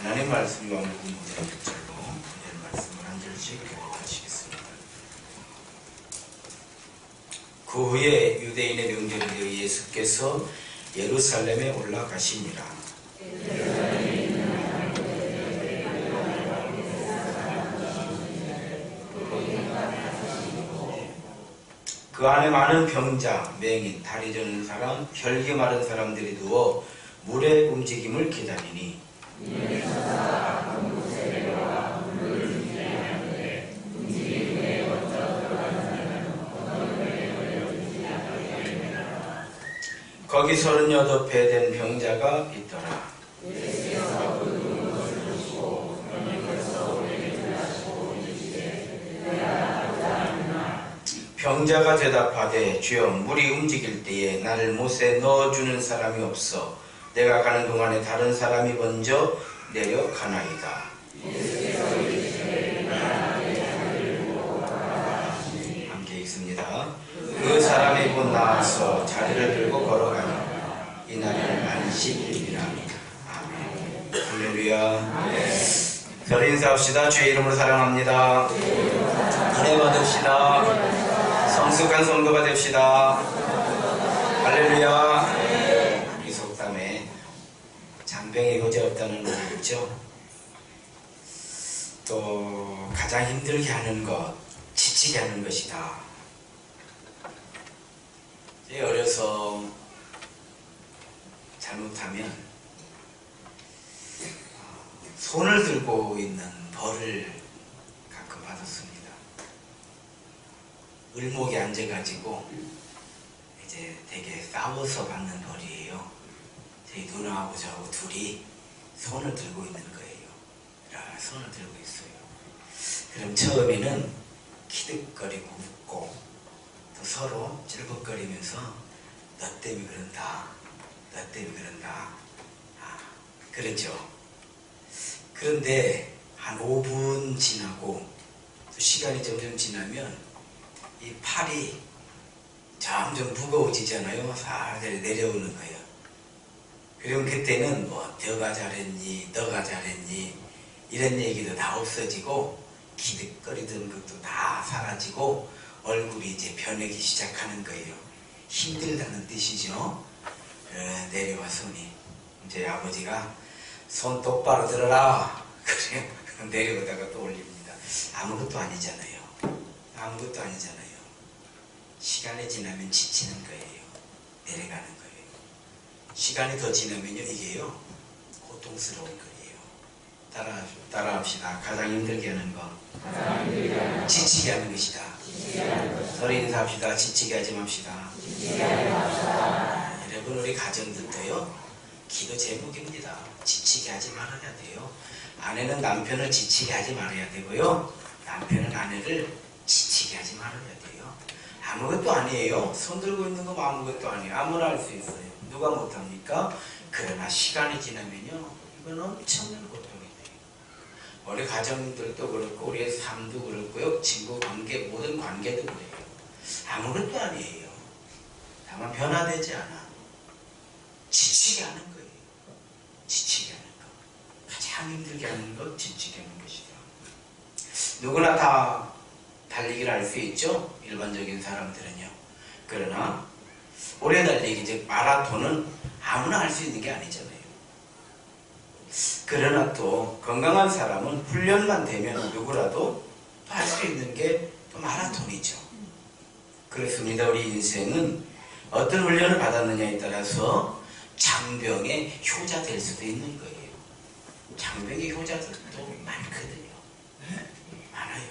하나님 말씀 요한복음 5장 6절로 오늘 말씀을 한 절씩 교독하시겠습니다. 그 후에 유대인의 명절이 되어 예수께서 예루살렘에 올라가시니라. 그 안에 많은 병자, 맹인, 다리 저는 사람, 혈기 마른 사람들이 누워 물의 움직임을 기다리니 거기 38배 된 병자가 있더라. 병자가 대답하되 주여 물이 움직일 때에 나를 못에 넣어주는 사람이 없어 내가 가는 동안에 다른 사람이 먼저 내려가나이다. 함께 읽습니다. 그 사람이 곧 나와서 자리를 들고 걸어가니 이날은 안식일이라. 아멘. 할렐루야. 별 인사합시다. 주의 이름으로 사랑합니다. 은혜 받읍시다. 성숙한 성도가 됩시다. 할렐루야. 이 속담에 장병이 거지없다는 말이 있죠. 또 가장 힘들게 하는 것, 지치게 하는 것이다. 어려서 잘못하면 손을 들고 있는 벌을 가끔 받았습니다. 을목에 앉아가지고 이제 되게 싸워서 받는 벌이에요. 저희 누나하고 저하고 둘이 손을 들고 있는 거예요. 이렇게 손을 들고 있어요. 그럼 처음에는 키득거리고 웃고 또 서로 찔벅거리면서 너 때문에 그런다, 너 때문에 그런다, 그렇죠. 그런데 한 5분 지나고 또 시간이 점점 지나면 이 팔이 점점 무거워지잖아요. 살살 내려오는 거예요. 그럼 그때는 뭐 너가 잘했니, 너가 잘했니 이런 얘기도 다 없어지고 기득거리던 것도 다 사라지고 얼굴이 이제 변하기 시작하는 거예요. 힘들다는 뜻이죠. 내려와서니 이제 아버지가 손 똑바로 들어라. 그래요. 내려오다가 또 올립니다. 아무것도 아니잖아요. 아무것도 아니잖아요. 시간이 지나면 지치는 거예요. 내려가는 거예요. 시간이 더 지나면요 이게요 고통스러운 거예요. 따라합시다. 가장 힘들게 하는 거 지치게 하는 것이다. 서로 인사합시다. 지치게 하지 맙시다. 여러분 우리 가정들도요 기도 제목입니다. 지치게 하지 말아야 돼요. 아내는 남편을 지치게 하지 말아야 되고요. 남편은 아내를 지치게 하지 말아야 돼요. 아무것도 아니에요. 손 들고 있는 거 아무것도 아니에요. 아무나 할 수 있어요. 누가 못합니까? 그러나 시간이 지나면요 이건 엄청난 고통이 돼요. 우리 가정들도 그렇고 우리의 삶도 그렇고요. 친구 관계 모든 관계도 그래요. 아무것도 아니에요. 다만 변화되지 않아. 지치게 하는 거예요. 지치게 하는 거. 가장 힘들게 하는 것, 지치게 하는 것이다. 누구나 다 달리기를 할 수 있죠. 일반적인 사람들은요. 그러나 오래 달리기, 즉 마라톤은 아무나 할 수 있는 게 아니잖아요. 그러나 또 건강한 사람은 훈련만 되면 누구라도 할 수 있는 게 또 마라톤이죠. 그렇습니다. 우리 인생은 어떤 훈련을 받았느냐에 따라서 장병의 효자 될 수도 있는 거예요. 장병의 효자들도 많거든요. 많아요.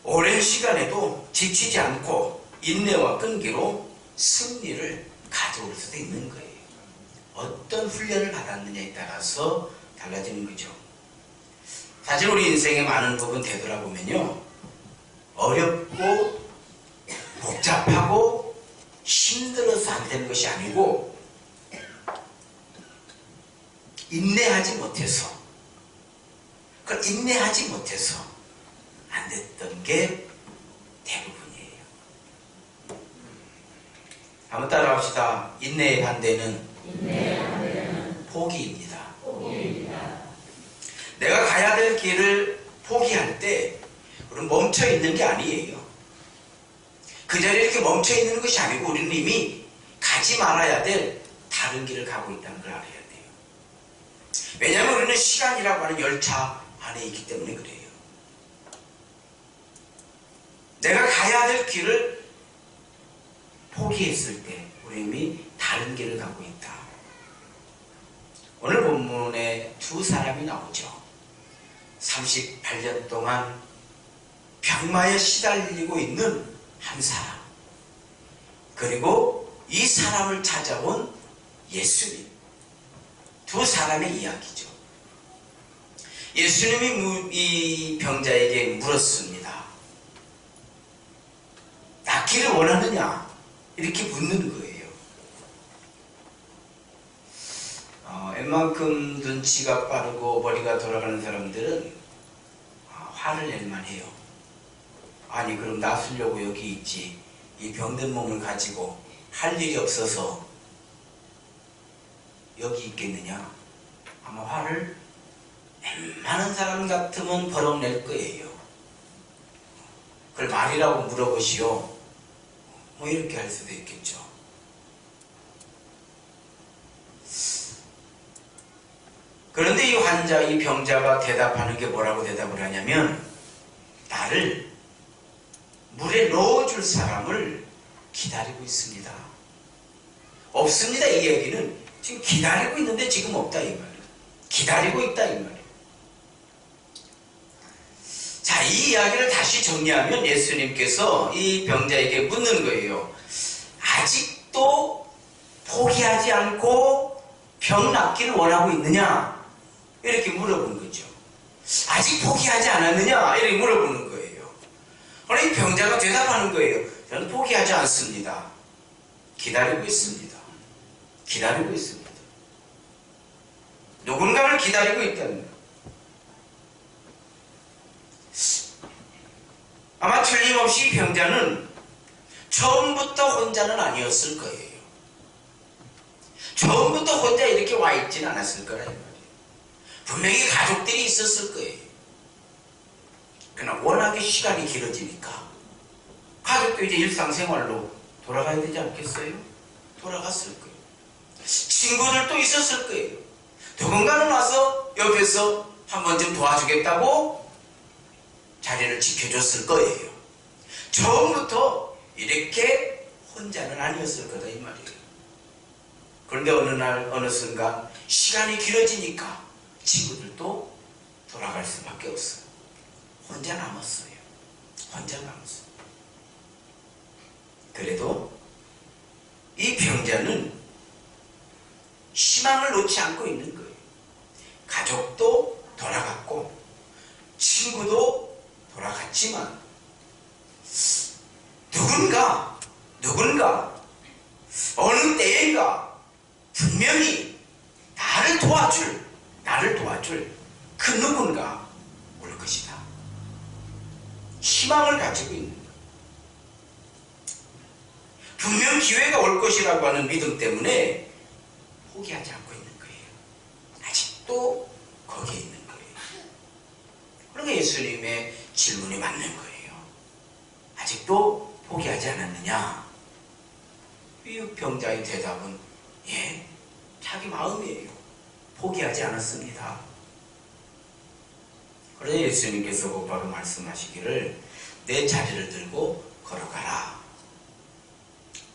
오랜 시간에도 지치지 않고 인내와 끈기로 승리를 가져올 수도 있는 거예요. 어떤 훈련을 받았느냐에 따라서 달라지는 거죠. 사실 우리 인생의 많은 부분 되돌아보면요 어렵고 복잡하고 힘들어서 안 되는 것이 아니고 인내하지 못해서 안 됐던 게 대부분이에요. 한번 따라합시다. 인내의 반대는 포기입니다. 내가 가야 될 길을 포기할 때 우리는 멈춰 있는 게 아니에요. 그 자리에 이렇게 멈춰 있는 것이 아니고 우리는 이미 가지 말아야 될 다른 길을 가고 있다는 걸 알아야 돼요. 왜냐하면 우리는 시간이라고 하는 열차 안에 있기 때문에 그래요. 내가 가야 될 길을 포기했을 때 우리 이미 다른 길을 가고 있다. 오늘 본문에 두 사람이 나오죠. 38년 동안 병마에 시달리고 있는 한 사람, 그리고 이 사람을 찾아온 예수님. 두 사람의 이야기죠. 예수님이 이 병자에게 물었습니다. 낫기를 원하느냐? 이렇게 묻는 거예요. 웬만큼 눈치가 빠르고 머리가 돌아가는 사람들은 화를 낼만 해요. 아니 그럼 낫으려고 여기 있지, 이 병든 몸을 가지고 할 일이 없어서 여기 있겠느냐? 아마 화를 웬만한 사람 같으면 버럭 낼 거예요. 그걸 말이라고 물어보시오, 뭐 이렇게 할 수도 있겠죠. 그런데 이 환자, 이 병자가 대답하는 게 뭐라고 대답을 하냐면, 나를 물에 넣어줄 사람을 기다리고 있습니다. 없습니다. 이 얘기는 지금 기다리고 있는데 지금 없다 이 말이에요. 기다리고 있다 이 말이에요. 자, 이 이야기를 다시 정리하면 예수님께서 이 병자에게 묻는 거예요. 아직도 포기하지 않고 병 낫기를 원하고 있느냐? 이렇게 물어본 거죠. 아직 포기하지 않았느냐? 이렇게 물어보는 거예요. 그러나 이 병자가 대답하는 거예요. 저는 포기하지 않습니다. 기다리고 있습니다. 기다리고 있습니다. 누군가를 기다리고 있다는 거예요. 아마 틀림없이 병자는 처음부터 혼자는 아니었을 거예요. 처음부터 혼자 이렇게 와 있지는 않았을 거라 이 말이에요. 분명히 가족들이 있었을 거예요. 그러나 워낙에 시간이 길어지니까 가족도 이제 일상생활로 돌아가야 되지 않겠어요? 돌아갔을 거예요. 친구들도 있었을 거예요. 누군가는 와서 옆에서 한 번 좀 도와주겠다고 자리를 지켜줬을 거예요. 처음부터 이렇게 혼자는 아니었을 거다 이 말이에요. 그런데 어느 날 어느 순간 시간이 길어지니까 친구들도 돌아갈 수밖에 없어요. 혼자 남았어요. 혼자 남았어요. 그래도 이 병자는 희망을 놓지 않고 있는 거예요. 가족도 돌아갔고 친구도 돌아갔지만 누군가 어느 때인가 분명히 나를 도와줄 그 누군가 올 것이다. 희망을 가지고 있는 거예요. 분명 기회가 올 것이라고 하는 믿음 때문에 포기하지 않고 있는 거예요. 아직도 거기에 있는 거예요. 그러니까 예수님의 질문이 맞는 거예요. 아직도 포기하지 않았느냐? 이 병자의 대답은 예, 자기 마음이에요. 포기하지 않았습니다. 그래서 예수님께서 곧바로 말씀하시기를 내 자리를 들고 걸어가라.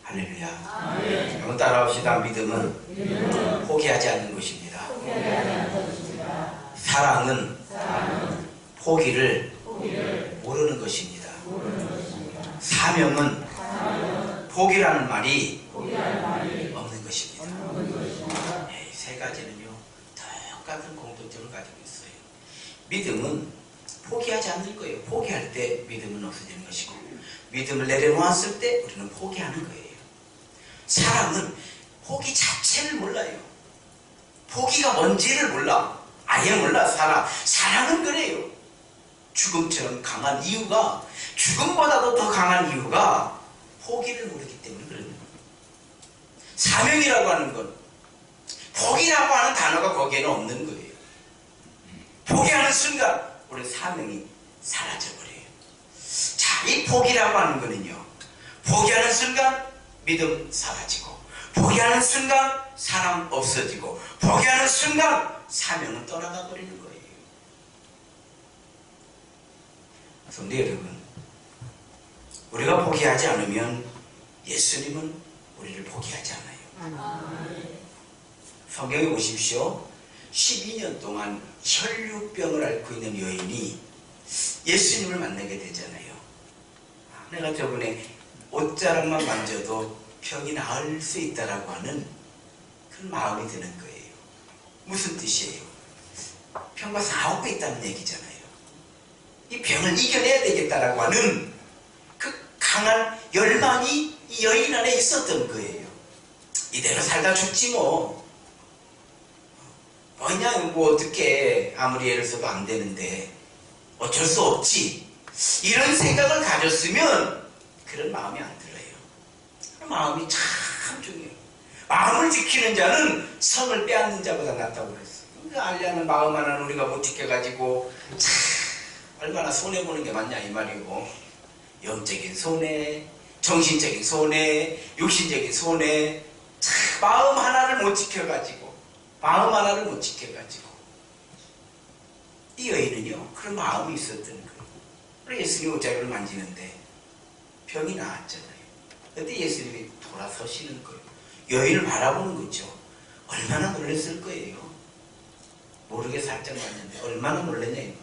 할렐루야. 한번 따라합시다. 믿음은 포기하지 않는 것입니다. 사랑은 포기를 모르는 것입니다. 사명은 포기라는 말이 없는 것입니다. 이 세 가지는요, 똑같은 공통점을 가지고 있어요. 믿음은 포기하지 않을 거예요. 포기할 때 믿음은 없어지는 것이고, 믿음을 내려놓았을 때 우리는 포기하는 거예요. 사랑은 포기 자체를 몰라요. 포기가 뭔지를 몰라. 아예 몰라. 사랑은 그래요. 죽음처럼 강한 이유가, 죽음보다도 더 강한 이유가 포기를 모르기 때문에 그런 거예요. 사명이라고 하는 건 포기라고 하는 단어가 거기에는 없는 거예요. 포기하는 순간 우리 사명이 사라져버려요. 자, 이 포기라고 하는 거는요, 포기하는 순간 믿음 사라지고, 포기하는 순간 사람 없어지고, 포기하는 순간 사명은 떠나가 버리는 거예요. 성도 여러분, 우리가 포기하지 않으면 예수님은 우리를 포기하지 않아요. 성경에 보십시오. 12년 동안 혈류병을 앓고 있는 여인이 예수님을 만나게 되잖아요. 내가 저번에 옷자락만 만져도 병이 나을 수 있다라고 하는 그런 마음이 드는 거예요. 무슨 뜻이에요? 병과 싸우고 있다는 얘기잖아요. 이 병을 이겨내야 되겠다라고 하는 그 강한 열망이 이 여인 안에 있었던 거예요. 이대로 살다 죽지 뭐. 그냥 뭐 어떻게 아무리 애를 써도 안 되는데 어쩔 수 없지. 이런 생각을 가졌으면 그런 마음이 안 들어요. 마음이 참 중요해요. 마음을 지키는 자는 성을 빼앗는 자보다 낫다고 그랬어요. 그 알려는 마음 하나는 우리가 못 지켜가지고 참 얼마나 손해보는 게 맞냐 이 말이고, 영적인 손해, 정신적인 손해, 육신적인 손해, 참 마음 하나를 못 지켜가지고 이 여인은요 그런 마음이 있었던 거예요. 그래서 예수님 옷자락을 만지는데 병이 나았잖아요. 그때 예수님이 돌아서시는 거예요. 여인을 바라보는 거죠. 얼마나 놀랐을 거예요. 모르게 살짝 만졌는데 얼마나 놀랐냐 이거.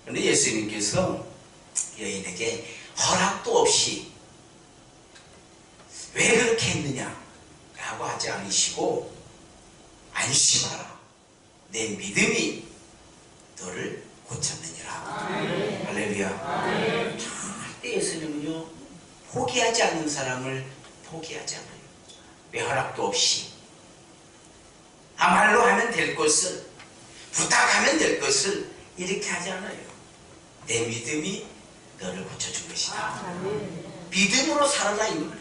그런데 예수님께서 여인에게 허락도 없이 왜 그렇게 했느냐 라고 하지 않으시고, 안심하라, 내 믿음이 너를 고쳤느니라. 할렐루야. 절대 예수님은요 포기하지 않는 사람을 포기하지 않아요. 왜 허락도 없이 말로 하면 될 것을, 부탁하면 될 것을 이렇게 하지 않아요. 내 믿음이 너를 고쳐준 것이다. 믿음으로 살아라 이 말.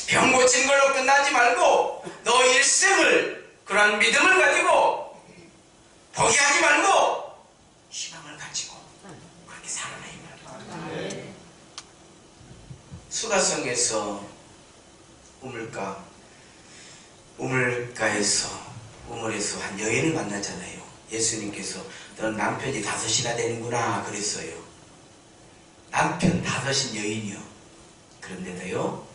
병 고친 걸로 끝나지 말고 너 일생을 그러한 믿음을 가지고 포기하지 말고 희망을 가지고 그렇게 살아라 이 말이에요. 수가성에서 우물에서 한 여인을 만나잖아요. 예수님께서 너는 남편이 5이나 되는구나 그랬어요. 남편 5인 여인이요. 그런데도요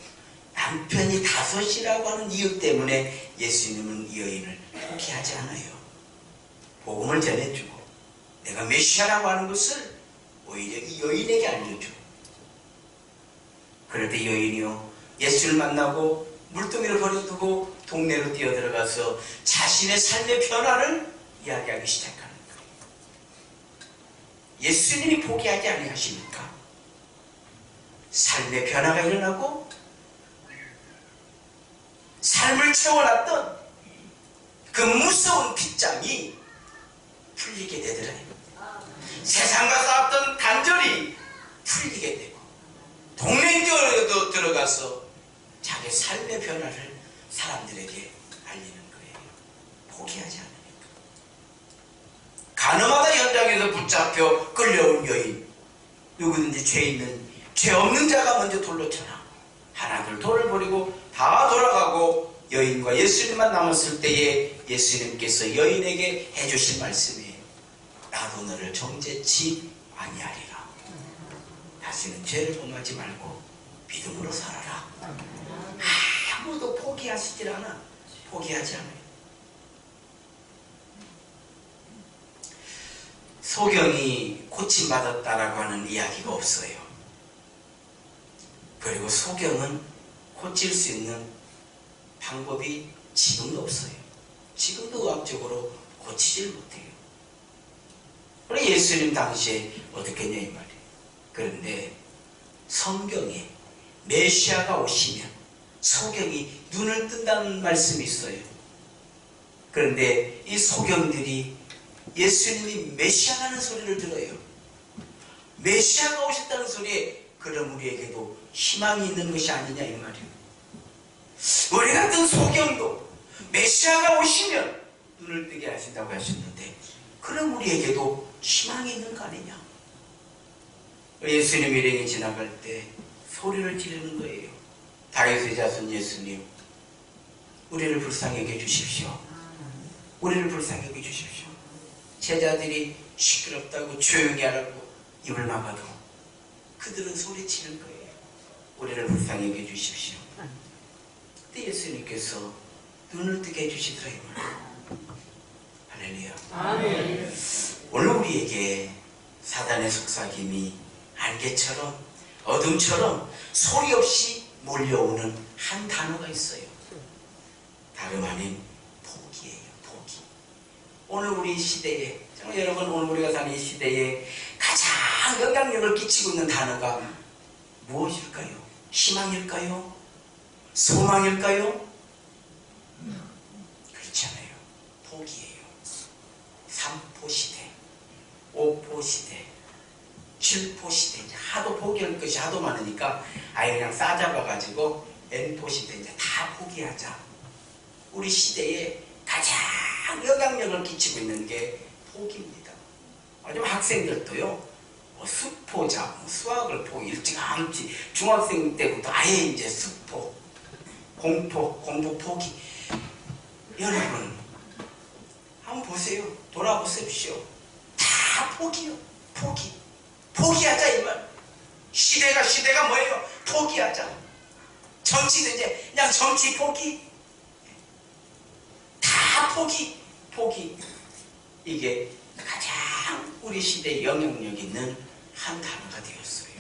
남편이 5이라고 하는 이유 때문에 예수님은 이 여인을 포기하지 않아요. 복음을 전해주고 내가 메시아라고 하는 것을 오히려 이 여인에게 알려줘. 그럴 때 여인이요 예수를 만나고 물동이를 버려두고 동네로 뛰어들어가서 자신의 삶의 변화를 이야기하기 시작하는 거예요. 예수님이 포기하지 아니하십니까? 삶의 변화가 일어나고 삶을 채워놨던 그 무서운 빗장이 풀리게 되더라요. 세상과 싸웠던 단절이 풀리게 되고 동네에도 들어가서 자기 삶의 변화를 사람들에게 알리는 거예요. 포기하지 않으니까. 가늠하다 현장에서 붙잡혀 끌려온 여인, 누구든지 죄 없는 자가 먼저 돌로 쳐라. 하나둘 돌을 버리고 다 돌아가고 여인과 예수님만 남았을 때에 예수님께서 여인에게 해주신 말씀이에요. 나도 너를 정죄치 아니하리라. 다시는 죄를 범하지 말고 믿음으로 살아라. 아무도 포기하지 않아요. 소경이 고침받았다라고 하는 이야기가 없어요. 그리고 소경은 고칠 수 있는 방법이 지금도 없어요. 지금도 의학적으로 고치질 못해요. 그래 예수님 당시에 어떻게 했냐 이 말이에요. 그런데 성경에 메시아가 오시면 소경이 눈을 뜬다는 말씀이 있어요. 그런데 이 소경들이 예수님이 메시아라는 소리를 들어요. 메시아가 오셨다는 소리에 그럼 우리에게도 희망이 있는 것이 아니냐 이 말이에요. 우리 같은 소경도 메시아가 오시면 눈을 뜨게 하신다고 하셨는데, 그럼 우리에게도 희망이 있는 거 아니냐? 예수님 일행이 지나갈 때 소리를 지르는 거예요. 다윗의 자손 예수님, 우리를 불쌍히 여겨 주십시오. 우리를 불쌍히 여겨 주십시오. 제자들이 시끄럽다고 조용히 하라고 입을 막아도 그들은 소리치는 거예요. 우리를 불쌍히 여겨 주십시오. 그때 예수님께서 눈을 뜨게 해주시더라 이 말이에요. 할렐루야. 아멘. 오늘 우리에게 사단의 속삭임이 안개처럼 어둠처럼 소리 없이 몰려오는 한 단어가 있어요. 다름 아닌 포기예요. 포기. 오늘 우리 시대에, 정말 여러분, 오늘 우리가 사는 이 시대에 가장 영향력을 끼치고 있는 단어가 무엇일까요? 희망일까요? 소망일까요? 그렇지 않아요. 포기예요. 3포 시대, 5포 시대, 7포 시대, 이제 하도 포기할 것이 하도 많으니까 아예 그냥 싸잡아가지고 N포 시대 이제 다 포기하자. 우리 시대에 가장 영향력을 끼치고 있는 게 포기입니다. 요즘 학생들도요, 수포자, 수학을 포기, 일찌감치 중학생 때부터 아예 이제 수포, 공부 포기. 여러분, 한번 보세요. 돌아보십시오. 다 포기요. 포기. 포기하자 이 말. 시대가 뭐예요? 포기하자. 정치도 이제 그냥 정치 포기. 다 포기. 이게 가장 우리 시대에 영향력 있는 한 단어가 되었어요.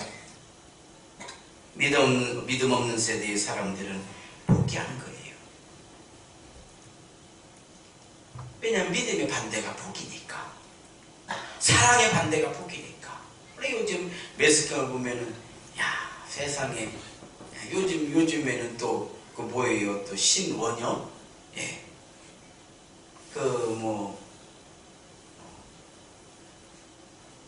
믿음 없는 세대의 사람들은 포기하는 거예요. 왜냐하면 믿음의 반대가 포기니까. 사랑의 반대가 포기니까. 요즘 매스컴을 보면은, 야, 세상에, 요즘에는 또, 그 뭐예요? 또 신원형? 예.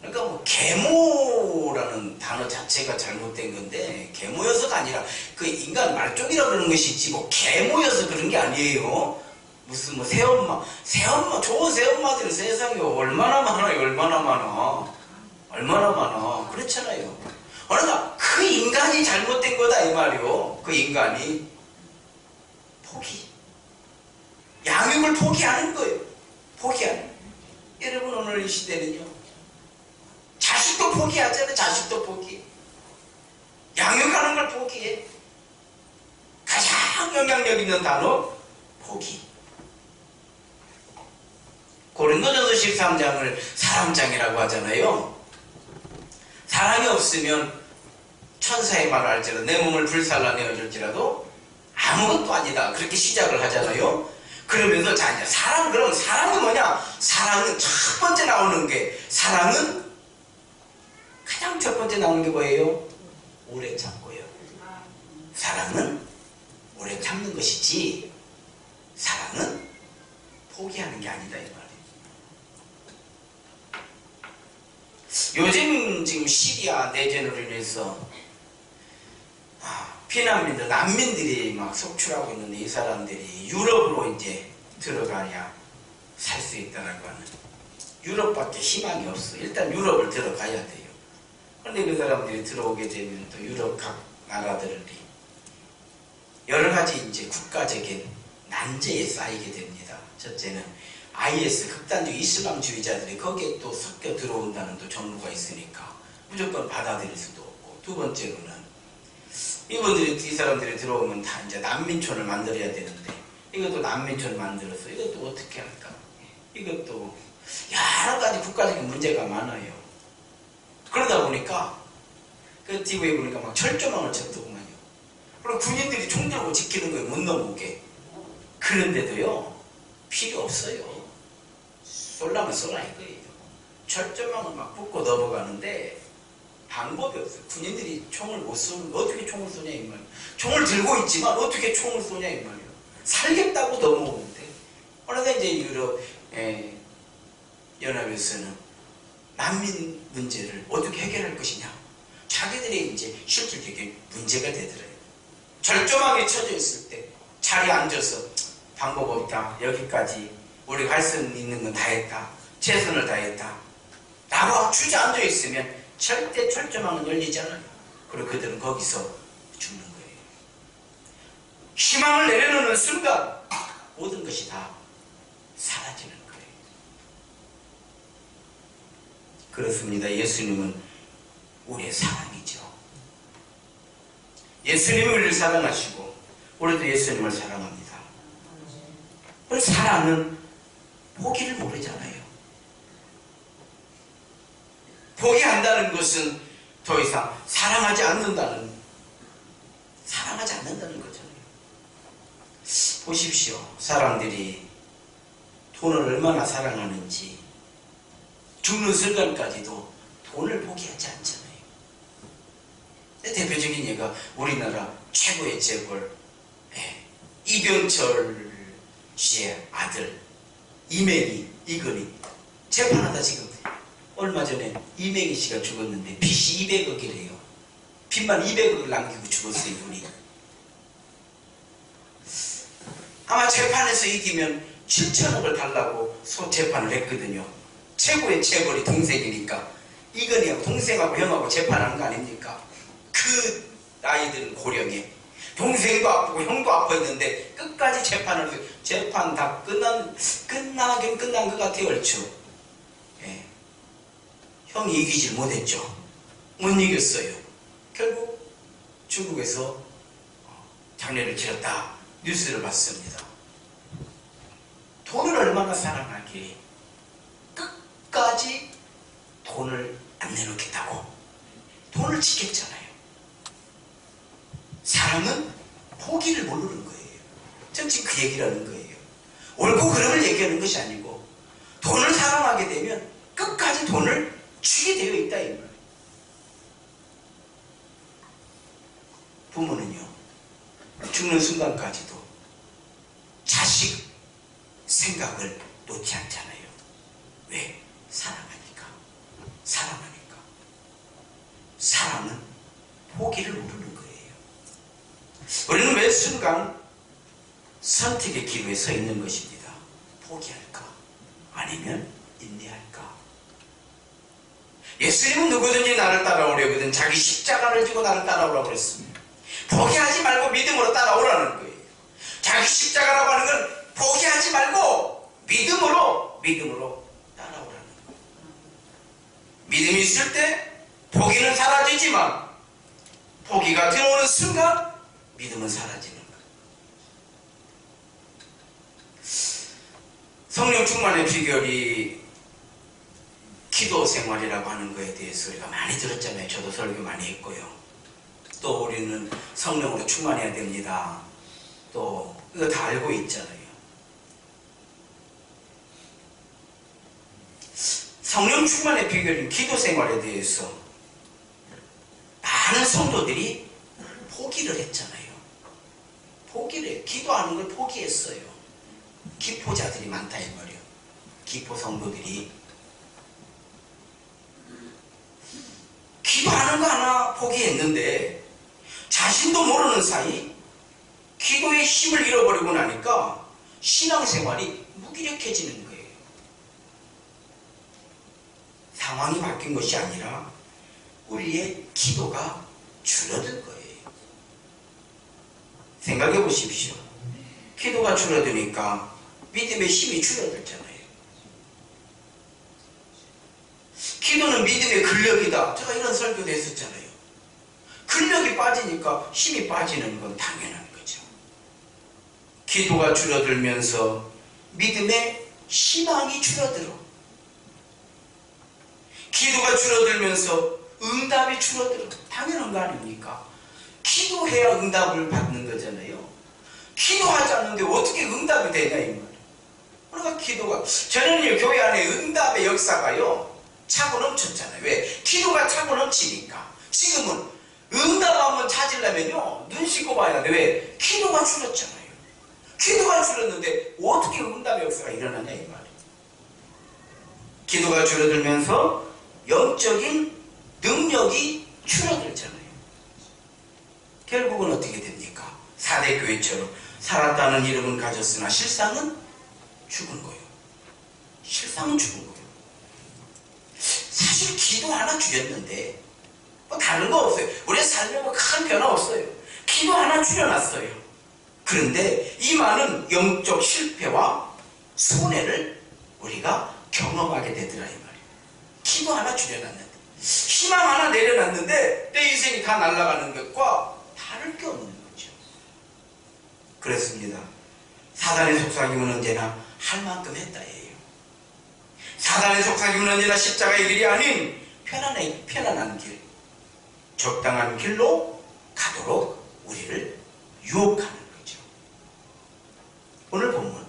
그러니까 계모라는 단어 자체가 잘못된 건데, 계모여서가 아니라 그 인간 말종이라 그러는 것이지 뭐 계모여서 그런 게 아니에요. 무슨 새엄마, 좋은 새엄마들은 세상에 얼마나 많아요. 그렇잖아요. 그러니까 그 인간이 잘못된 거다 이 말이요. 그 인간이 포기, 양육을 포기하는 거예요. 포기하는. 여러분, 오늘 이 시대는요, 자식도 포기하잖아요. 자식도 포기. 양육하는 걸 포기해. 가장 영향력 있는 단어, 포기. 고린도전서 13장을 사랑장이라고 하잖아요. 사랑이 없으면 천사의 말을 할지라도 내 몸을 불살라내어 줄지라도 아무것도 아니다. 그렇게 시작을 하잖아요. 그러면서 자, 이제 그럼 사랑은 뭐냐? 사랑은 첫 번째 나오는 게, 사랑은 가장 첫 번째 나오는 게 뭐예요? 오래 참고요. 사랑은 오래 참는 것이지, 사랑은 포기하는 게 아니다 이 말이에요. 요즘 지금 시리아 내전으로 인해서 피난민들, 난민들이 막 속출하고 있는데, 이 사람들이 유럽으로 이제 들어가야 살 수 있다라고 하는, 유럽밖에 희망이 없어. 일단 유럽을 들어가야 돼요. 그런데 그 사람들이 들어오게 되면 또 유럽 각 나라들이 여러 가지 이제 국가적인 난제에 쌓이게 됩니다. 첫째는 IS, 극단적 이슬람주의자들이 거기에 또 섞여 들어온다는 또 정보가 있으니까 무조건 받아들일 수도 없고, 두 번째로는 이 사람들이 들어오면 다 이제 난민촌을 만들어야 되는데, 이것도 난민촌 만들어서 이것도 어떻게 할까? 이것도 여러 가지 국가적인 문제가 많아요. 그러다 보니까 그 TV에 보니까 막 철조망을 쳤더구만요. 그리고 군인들이 총 들고 지키는 거예요. 못 넘어오게. 그런데도요, 필요 없어요. 쏠라면 쏘라 이거예요. 철조망을 막 붙고 넘어가는데 방법이 없어요. 군인들이 총을 못 쏘는 거, 어떻게 총을 쏘냐 이 말이에요. 총을 들고 있지만 어떻게 총을 쏘냐 이 말이에요. 살겠다고 넘어오는데. 그러다 이제 유럽 연합에서는 난민 문제를 어떻게 해결할 것이냐, 자기들이 이제 실질적인 문제가 되더래요. 철조망에 쳐져 있을 때 자리에 앉아서 방법 없다. 여기까지 우리가 할 수 있는 건 다 했다. 최선을 다했다. 라고 주저앉아 있으면 절대 철조망은 열리지 않아요. 그리고 그들은 거기서 죽는 거예요. 희망을 내려놓는 순간 모든 것이 다 사라지는 거예요. 그렇습니다. 예수님은 우리의 사랑이죠. 예수님이 우리를 사랑하시고 우리도 예수님을 사랑합니다. 그 사랑은 포기를 모르잖아요. 포기한다는 것은 더 이상 사랑하지 않는다는 거잖아요. 보십시오. 사람들이 돈을 얼마나 사랑하는지 죽는 순간까지도 돈을 포기하지 않잖아요. 대표적인 예가 우리나라 최고의 재벌 이병철 씨의 아들 이건희 재판하다 지금 얼마 전에 이명희 씨가 죽었는데 빚이 200억이래요. 빚만 200억을 남기고 죽었어요. 이분이. 아마 재판에서 이기면 7천억을 달라고 소재판을 했거든요. 최고의 재벌이 동생이니까 이건희하고 동생하고 형하고 재판하는 거 아닙니까? 그 아이들은 고령에 동생도 아프고 형도 아파했는데 끝까지 재판을 해서 재판 다 끝나긴 끝난 것 같아요. 얼추. 형이 이기질 못했죠. 못 이겼어요. 결국 중국에서 장례를 치렀다 뉴스를 봤습니다. 돈을 얼마나 사랑하기에 끝까지 돈을 안 내놓겠다고 돈을 지켰잖아요. 사랑은 포기를 모르는 거예요. 전 지금 그 얘기를 하는 거예요. 옳고 그름을 얘기하는 것이 아니고 돈을 사랑하게 되면 끝까지 돈을 주게 되어 있다 이 말. 부모는요 죽는 순간까지도 자식 생각을 놓지 않잖아요. 왜? 사랑하니까. 사랑은 포기를 모르는 거예요. 우리는 매 순간 선택의 기로에 서 있는 것입니다. 포기할까? 아니면 인내할까? 예수님은 누구든지 나를 따라오려거든 자기 십자가를 지고 나를 따라오라고 그랬습니다. 포기하지 말고 믿음으로 따라오라는 거예요. 자기 십자가라고 하는 건 포기하지 말고 믿음으로 따라오라는 거예요. 믿음이 있을 때 포기는 사라지지만 포기가 들어오는 순간 믿음은 사라지는 거예요. 성령 충만의 비결이 기도 생활이라고 하는 거에 대해서 우리가 많이 들었잖아요. 저도 설교 많이 했고요. 또 우리는 성령으로 충만해야 됩니다. 또 이거 다 알고 있잖아요. 성령 충만의 비결인 기도 생활에 대해서 많은 성도들이 포기를 했잖아요. 기도하는 걸 포기했어요. 기포자들이 많다 이 말이에요. 기포 성도들이 기도하는 거 하나 포기했는데 자신도 모르는 사이 기도의 힘을 잃어버리고 나니까 신앙생활이 무기력해지는 거예요. 상황이 바뀐 것이 아니라 우리의 기도가 줄어든 거예요. 생각해 보십시오. 기도가 줄어드니까 믿음의 힘이 줄어들잖아요. 기도는 믿음의 근력이다. 제가 이런 설교도 했었잖아요. 근력이 빠지니까 힘이 빠지는 건 당연한 거죠. 기도가 줄어들면서 믿음의 희망이 줄어들어. 기도가 줄어들면서 응답이 줄어들어. 당연한 거 아닙니까? 기도해야 응답을 받는 거잖아요. 기도하지 않는데 어떻게 응답이 되냐 이 말이에요. 그러니까 기도가 저는 교회 안에 응답의 역사가요 차고 넘쳤잖아요. 왜? 기도가 차고 넘치니까. 지금은 응답 한번 찾으려면요 눈 씻고 봐야 돼. 왜? 기도가 줄었잖아요. 기도가 줄었는데 어떻게 응답의 역사가 일어나냐 이 말이에요. 기도가 줄어들면서 영적인 능력이 줄어들잖아요. 결국은 어떻게 됩니까? 4대 교회처럼 살았다는 이름은 가졌으나 실상은 죽은 거예요. 실상은 죽은 거예요. 사실 기도 하나 줄였는데 뭐 다른 거 없어요. 우리의 삶에 뭐 큰 변화 없어요. 기도 하나 줄여놨어요. 그런데 이 많은 영적 실패와 손해를 우리가 경험하게 되더라 이 말이에요. 기도 하나 줄여놨는데, 희망 하나 내려놨는데 내 인생이 다 날아가는 것과 다를 게 없는 거죠. 그렇습니다. 사단의 속삭임은 언제나 할 만큼 했다예요. 사단의 속삭임은 언제나 십자가의 길이 아닌 편안한 길, 적당한 길로 가도록 우리를 유혹하는 거죠. 오늘 본문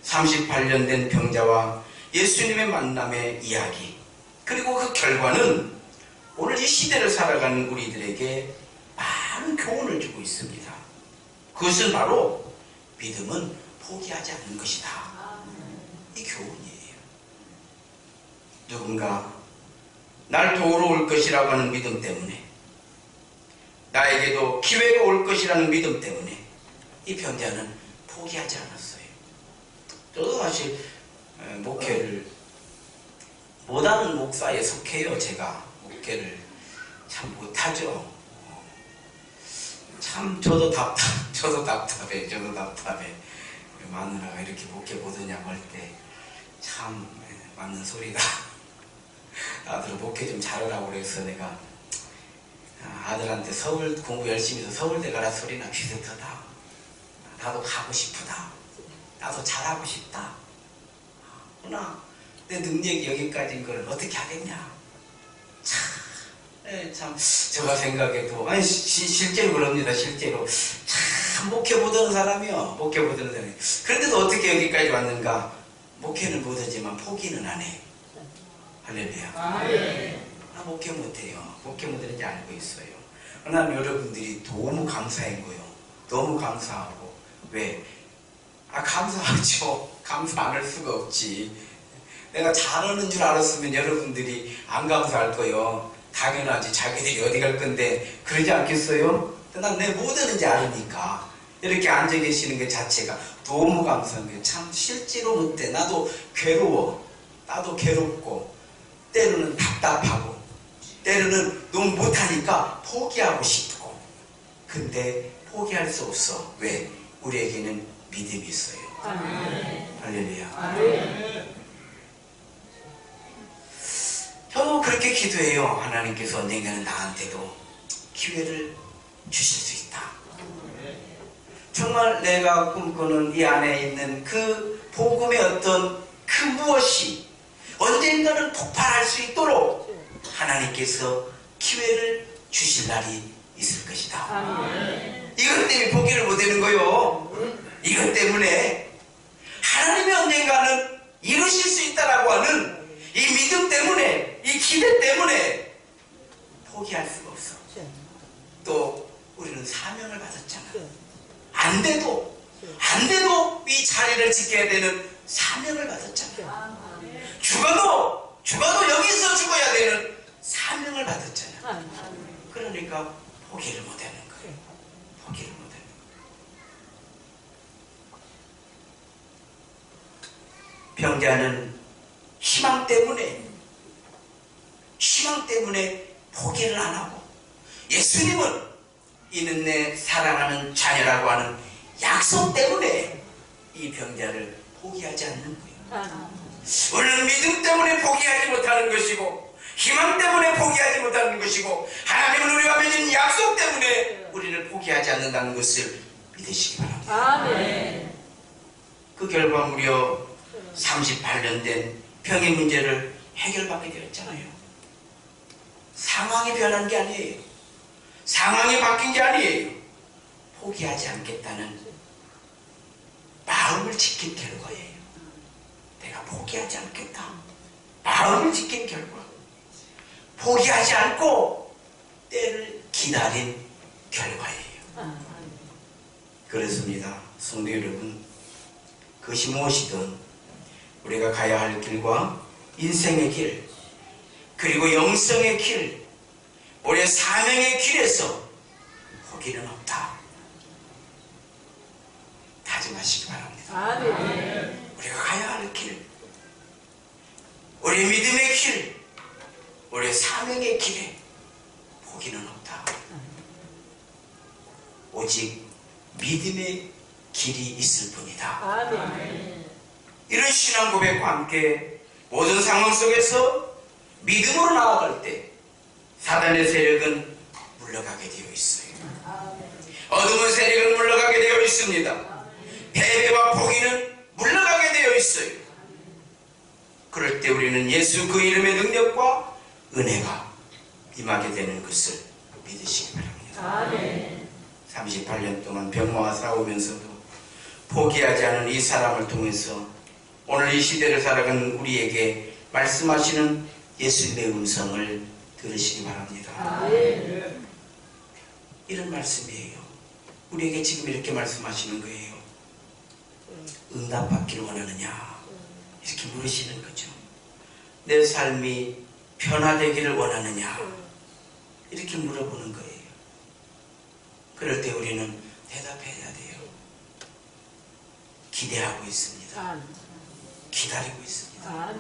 38년 된 병자와 예수님의 만남의 이야기, 그리고 그 결과는 오늘 이 시대를 살아가는 우리들에게 많은 교훈을 주고 있습니다. 그것은 바로 믿음은 포기하지 않는 것이다. 이 교훈이에요. 누군가 날 도우러 올 것이라고 하는 믿음 때문에, 나에게도 기회가 올 것이라는 믿음 때문에 이 병자는 포기하지 않았어요. 저도 사실 목회를 못하는 목사에 속해요. 제가 목회를 참 못하죠. 참 저도 답답해. 마누라가 이렇게 목회 못하냐고 할 때 참 맞는 소리다. 아들 목회 좀 잘하라고 그래서 내가 아들한테 서울 공부 열심히 해서 서울대 가라 소리나 비슷하다. 나도 가고 싶다. 나도 잘하고 싶다. 그러나 내 능력이 여기까지인 걸 어떻게 하겠냐. 참 제가 생각해도 아니 실제로 그럽니다. 실제로 참 목회 못하는 사람이요. 목회 못하는 사람이. 그런데도 어떻게 여기까지 왔는가. 목회는 못하지만 포기는 안 해. 할렐루야. 나 목회 못해요. 목회 못하는지 알고 있어요. 난 여러분들이 너무 감사한 거예요. 너무 감사하고. 왜? 감사하죠. 감사 안 할 수가 없지. 내가 잘하는 줄 알았으면 여러분들이 안 감사할 거예요. 당연하지. 자기들이 어디 갈 건데 그러지 않겠어요? 난 내 못하는지 알으니까 이렇게 앉아 계시는 것 자체가 너무 감사한 거예요. 참 실제로 못해. 나도 괴로워. 나도 괴롭고 때로는 답답하고 때로는 너무 못하니까 포기하고 싶고, 근데 포기할 수 없어. 왜? 우리에게는 믿음이 있어요. 할렐루야. 저도 그렇게 기도해요. 하나님께서 언젠가는 나한테도 기회를 주실 수 있다. 정말 내가 꿈꾸는 이 안에 있는 그 복음의 어떤 그 무엇이 언젠가는 폭발할 수 있도록 하나님께서 기회를 주실 날이 있을 것이다. 이것 때문에 포기를 못하는 거요. 이것 때문에 하나님이 언젠가는 이루실 수 있다라고 하는 이 믿음 때문에, 이 기대 때문에 포기할 수가 없어. 또 우리는 사명을 받았잖아. 안 돼도 이 자리를 지켜야 되는 사명을 받았잖아. 죽어도 여기서 죽어야 되는 사명을 받았잖아. 그러니까 포기를 못하는 거예요. 포기를 못하는 거예요. 병자는 희망 때문에 포기를 안 하고, 예수님은 이는 내 사랑하는 자녀라고 하는 약속 때문에 이 병자를 포기하지 않는 거예요. 우리는 믿음 때문에 포기하지 못하는 것이고, 희망 때문에 포기하지 못하는 것이고, 하나님은 우리와 맺은 약속 때문에 우리를 포기하지 않는다는 것을 믿으시기 바랍니다. 그 결과 무려 38년 된 병의 문제를 해결받게 되었잖아요. 상황이 변한 게 아니에요. 상황이 바뀐 게 아니에요. 포기하지 않겠다는 마음을 지킨 결과예요. 내가 포기하지 않겠다. 마음을 지킨 결과. 포기하지 않고 때를 기다린 결과예요. 그렇습니다. 성도 여러분, 그것이 무엇이든 우리가 가야 할 길과 인생의 길, 그리고 영성의 길, 우리의 사명의 길에서 포기는 없다. 우리가 가야 할 길, 우리의 믿음의 길, 우리의 사명의 길에 포기는 없다. 오직 믿음의 길이 있을 뿐이다. 이런 신앙 고백과 함께 모든 상황 속에서 믿음으로 나아갈 때 사단의 세력은 물러가게 되어 있어요. 어둠의 세력은 물러가게 되어 있습니다. 패배와 포기는 물러가게 되어 있어요. 그럴 때 우리는 예수 그 이름의 능력과 은혜가 임하게 되는 것을 믿으시기 바랍니다. 38년 동안 병마와 싸우면서도 포기하지 않은 이 사람을 통해서 오늘 이 시대를 살아가는 우리에게 말씀하시는 예수님의 음성을 들으시기 바랍니다. 이런 말씀이에요. 우리에게 지금 이렇게 말씀하시는 거예요. 응답받기를 원하느냐? 이렇게 물으시는 거죠. 내 삶이 변화되기를 원하느냐? 이렇게 물어보는 거예요. 그럴 때 우리는 대답해야 돼요. 기대하고 있습니다. 기다리고 있습니다.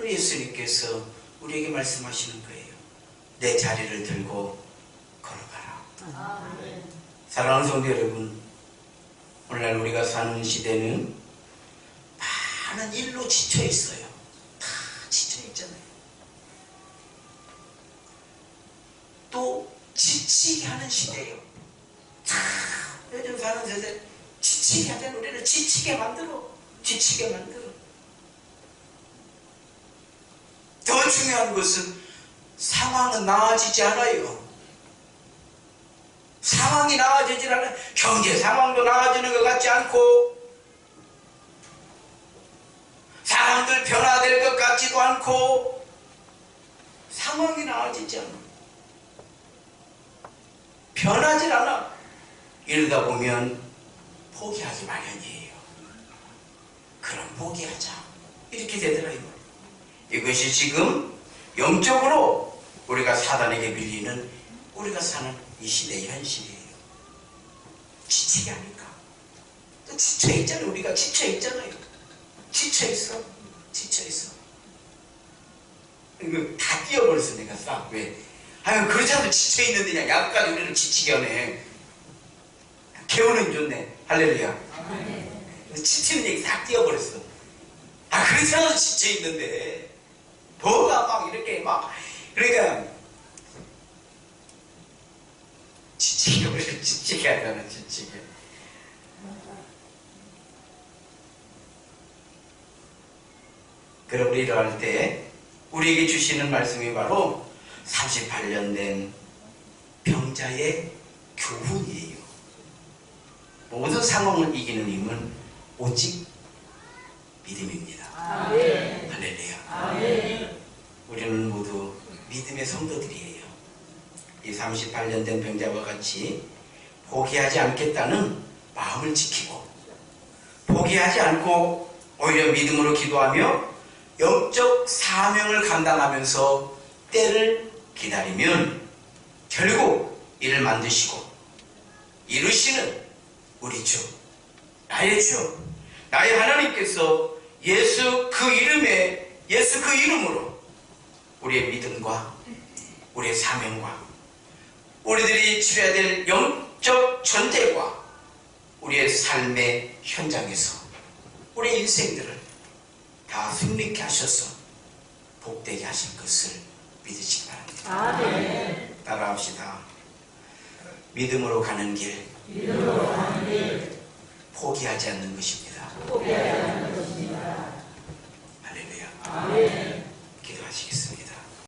예수님께서 우리에게 말씀하시는 거예요. 내 자리를 들고 걸어가라. 사랑하는 성도 여러분, 오늘날 우리가 사는 시대는 많은 일로 지쳐 있어요. 다 지쳐 있잖아요. 또 지치게 하는 시대예요. 요즘 사는 세대 지치게 하는, 우리를 지치게 만들어. 더 중요한 것은 상황은 나아지지 않아요. 상황이 나아지질 않아요. 경제 상황도 나아지는 것 같지 않고, 사람들 변화될 것 같지도 않고, 상황이 나아지지 않아. 변하질 않아. 이러다 보면 포기하기 마련이에요. 그럼 포기하자. 이렇게 되더라고요. 이것이 지금 영적으로 우리가 사단에게 밀리는, 우리가 사는 이 시대의 현실이에요. 지치게 하니까. 또 지쳐있잖아요. 우리가 지쳐있잖아요. 지쳐있어. 이거 다 띄워버렸어, 내가 싹. 왜? 아유, 그렇지 않아도 지쳐있는데 그냥 약까지 우리를 지치게 하네. 개운은 좋네. 할렐루야. 지치는 얘기 다 띄워버렸어. 아, 그렇지 않아도 지쳐있는데 뭐가 막 이렇게 막, 그러니까 지치게, 우리를 지치게 하잖아. 지치게. 그럼 우리 이러할 때 우리에게 주시는 말씀이 바로 38년 된 병자의 교훈이에요. 모든 상황을 이기는 힘은 오직 믿음입니다. 할렐루야. 우리는 모두 믿음의 성도들이에요. 이 38년 된 병자와 같이 포기하지 않겠다는 마음을 지키고, 포기하지 않고 오히려 믿음으로 기도하며 영적 사명을 감당하면서 때를 기다리면 결국 이를 만드시고 이루시는 우리 주, 나의 주, 나의 하나님께서 예수 그 이름으로 우리의 믿음과 우리의 사명과 우리들이 치러야 될 영적 전쟁과 우리의 삶의 현장에서 우리의 인생들을 다 승리케 하셔서 복되게 하실 것을 믿으시기 바랍니다. 따라합시다. 믿음으로 가는 길, 포기하지 않는 것입니다.